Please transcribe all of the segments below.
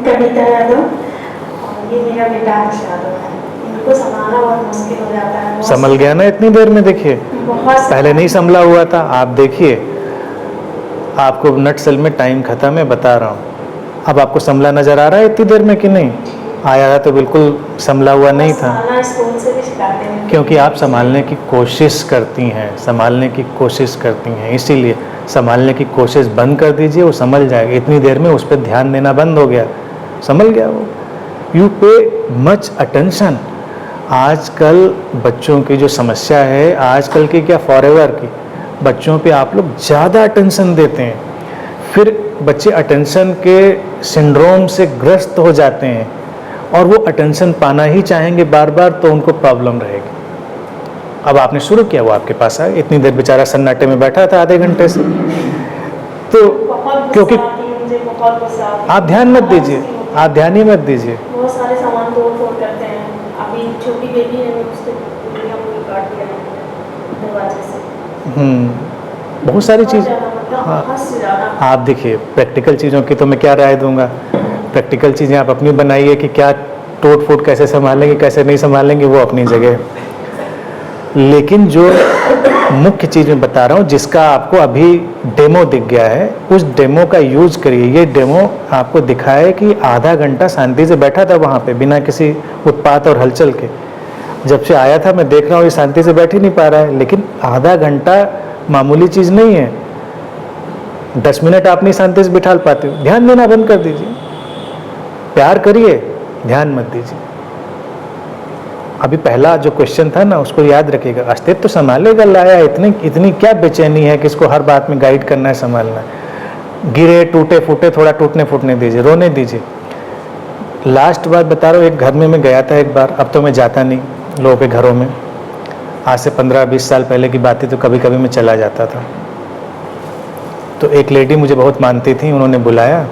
कविता यादव और ये मेरा बेटा आयुष यादव है। इनको संभालना बहुत मुश्किल हो जाता है। संभल गया ना इतनी देर में, देखिए पहले नहीं संभला हुआ था। आप देखिए, आपको नट सेल में टाइम खत्म है, बता रहा हूँ। अब आपको संभला नजर आ रहा है इतनी देर में कि नहीं? आया था तो बिल्कुल संभला हुआ नहीं था, स्कूल से भी सिखाते हैं। क्योंकि आप संभालने की कोशिश करती हैं, संभालने की कोशिश करती हैं, इसीलिए संभालने की कोशिश बंद कर दीजिए, वो संभल जाएगा। इतनी देर में उस पर ध्यान देना बंद हो गया, संभल गया वो। यू पे मच अटेंशन। आजकल बच्चों की जो समस्या है, आजकल की क्या फॉरएवर की, बच्चों पे आप लोग ज़्यादा अटेंशन देते हैं, फिर बच्चे अटेंशन के सिंड्रोम से ग्रस्त हो जाते हैं और वो अटेंशन पाना ही चाहेंगे बार बार, तो उनको प्रॉब्लम रहेगी। अब आपने शुरू किया, वो आपके पास आए, इतनी देर बेचारा सन्नाटे में बैठा था आधे घंटे से। तो क्योंकि आप ध्यान मत दीजिए, आप ध्यान ही मत दीजिए। बहुत सारे सामान तोड़ फोड़ करते हैं। अभी छोटी बेबी है, उसको उंगलियां काट दिया है दरवाजे से। बहुत सारी चीज़। हाँ, आप देखिए, प्रैक्टिकल चीज़ों की तो मैं क्या राय दूंगा। प्रैक्टिकल चीज़ें आप अपनी बनाइए कि क्या टोट फूट कैसे संभालेंगे, कैसे नहीं संभालेंगे, वो अपनी जगह। लेकिन जो मुख्य चीज़ मैं बता रहा हूँ, जिसका आपको अभी डेमो दिख गया है, उस डेमो का यूज करिए। ये डेमो आपको दिखाए कि आधा घंटा शांति से बैठा था वहाँ पे, बिना किसी उत्पात और हलचल के। जब से आया था मैं देख रहा हूँ ये शांति से बैठ ही नहीं पा रहा है। लेकिन आधा घंटा मामूली चीज़ नहीं है। 10 मिनट आप नहीं शांति से बिठा पाते हो, ध्यान देना बंद कर दीजिए। प्यार करिए, ध्यान मत दीजिए। अभी पहला जो क्वेश्चन था ना, उसको याद रखिएगा। अस्तित्व तो संभालेगा लाया, इतनी क्या बेचैनी है कि इसको हर बात में गाइड करना है, संभालना है। गिरे टूटे फूटे, थोड़ा टूटने फूटने दीजिए, रोने दीजिए। लास्ट बात बता रहा हूँ, एक घर में मैं गया था एक बार, अब तो मैं जाता नहीं लोगों के घरों में। आज से 15-20 साल पहले की बात थी, तो कभी कभी मैं चला जाता था। तो एक लेडी मुझे बहुत मानती थी, उन्होंने बुलाया,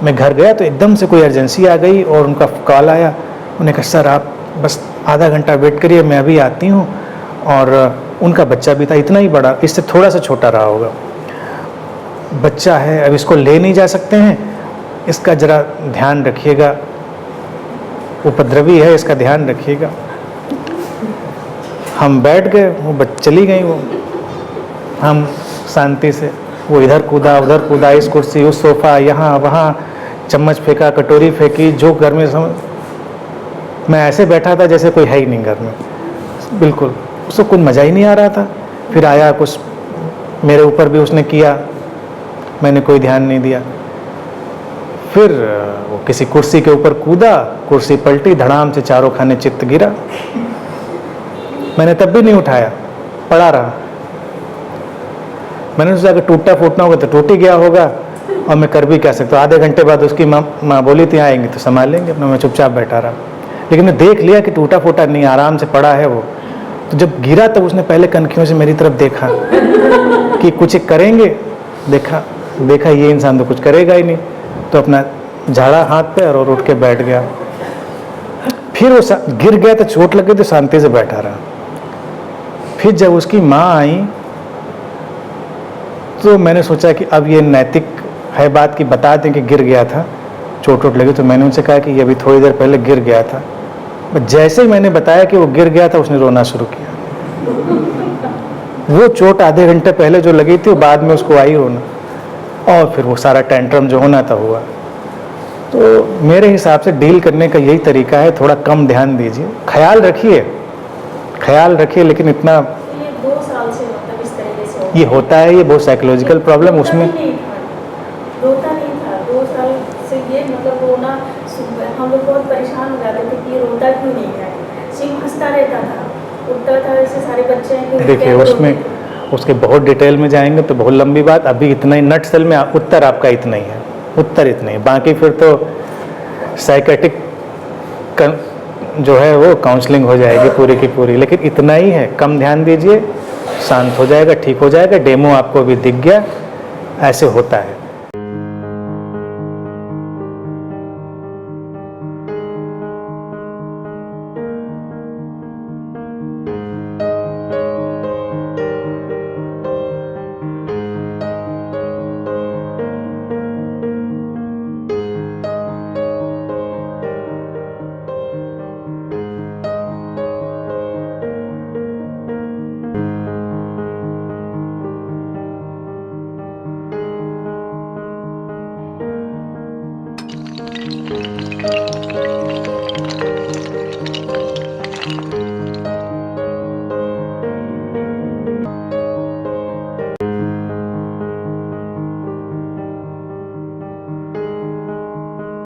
मैं घर गया तो एकदम से कोई अर्जेंसी आ गई और उनका कॉल आया। उन्होंने कहा सर आप बस आधा घंटा वेट करिए, मैं अभी आती हूँ। और उनका बच्चा भी था, इतना ही बड़ा, इससे थोड़ा सा छोटा रहा होगा। बच्चा है, अब इसको ले नहीं जा सकते हैं, इसका ज़रा ध्यान रखिएगा, उपद्रवी है, इसका ध्यान रखिएगा। हम बैठ गए, वो चली गई वो। हम शांति से, वो इधर कूदा उधर कूदा, इस कुर्सी उस सोफ़ा, यहाँ वहाँ, चम्मच फेंका, कटोरी फेंकी, जो घर में मैं ऐसे बैठा था जैसे कोई है ही नहीं घर में, बिल्कुल। उसको कुछ मज़ा ही नहीं आ रहा था। फिर आया, कुछ मेरे ऊपर भी उसने किया, मैंने कोई ध्यान नहीं दिया। फिर वो किसी कुर्सी के ऊपर कूदा, कुर्सी पलटी, धड़ाम से चारों खाने चित्त गिरा। मैंने तब भी नहीं उठाया, पड़ा रहा। मैंने सोचा अगर टूटा फूटना होगा तो टूट ही गया होगा, और मैं कर भी क्या सकता हूँ। आधे घंटे बाद उसकी माँ बोली थी आएंगे तो संभाल लेंगे अपना। मैं चुपचाप बैठा रहा, लेकिन मैं देख लिया कि टूटा फूटा नहीं, आराम से पड़ा है वो। तो जब गिरा तब उसने पहले कनखियों से मेरी तरफ देखा कि कुछ करेंगे। देखा ये इंसान तो कुछ करेगा ही नहीं, तो अपना झाड़ा हाथ पे और उठ के बैठ गया। फिर वो गिर गया तो चोट लग गई, तो शांति से बैठा रहा। फिर जब उसकी माँ आई तो मैंने सोचा कि अब ये नैतिक है बात कि बता दें कि गिर गया था, चोट लगी। तो मैंने उनसे कहा कि ये अभी थोड़ी देर पहले गिर गया था। जैसे ही मैंने बताया कि वो गिर गया था, उसने रोना शुरू किया। वो चोट आधे घंटे पहले जो लगी थी, वो बाद में उसको आई रोना, और फिर वो सारा टेंट्रम जो होना था हुआ। तो मेरे हिसाब से डील करने का यही तरीका है, थोड़ा कम ध्यान दीजिए, ख्याल रखिए, लेकिन इतना ये 2 साल से मतलब इस तरीके से ये होता है, ये बहुत साइकोलॉजिकल प्रॉब्लम उसमें। रोता नहीं था 2 साल से, ये मतलब रोना, हम लोग बहुत परेशान हो जाते थे कि ये रोता क्यों नहीं है। सिर्फ हंसता रहता था, उठता था, ऐसे सारे बच्चे हैं। देखिए उसमें उसके बहुत डिटेल में जाएंगे तो बहुत लंबी बात। अभी इतना ही नट सेल में उत्तर आपका इतना ही है, उत्तर इतना ही। बाकी फिर तो साइकेट्रिक जो है वो काउंसलिंग हो जाएगी पूरी की पूरी, लेकिन इतना ही है। कम ध्यान दीजिए, शांत हो जाएगा, ठीक हो जाएगा। डेमो आपको अभी दिख गया, ऐसे होता है।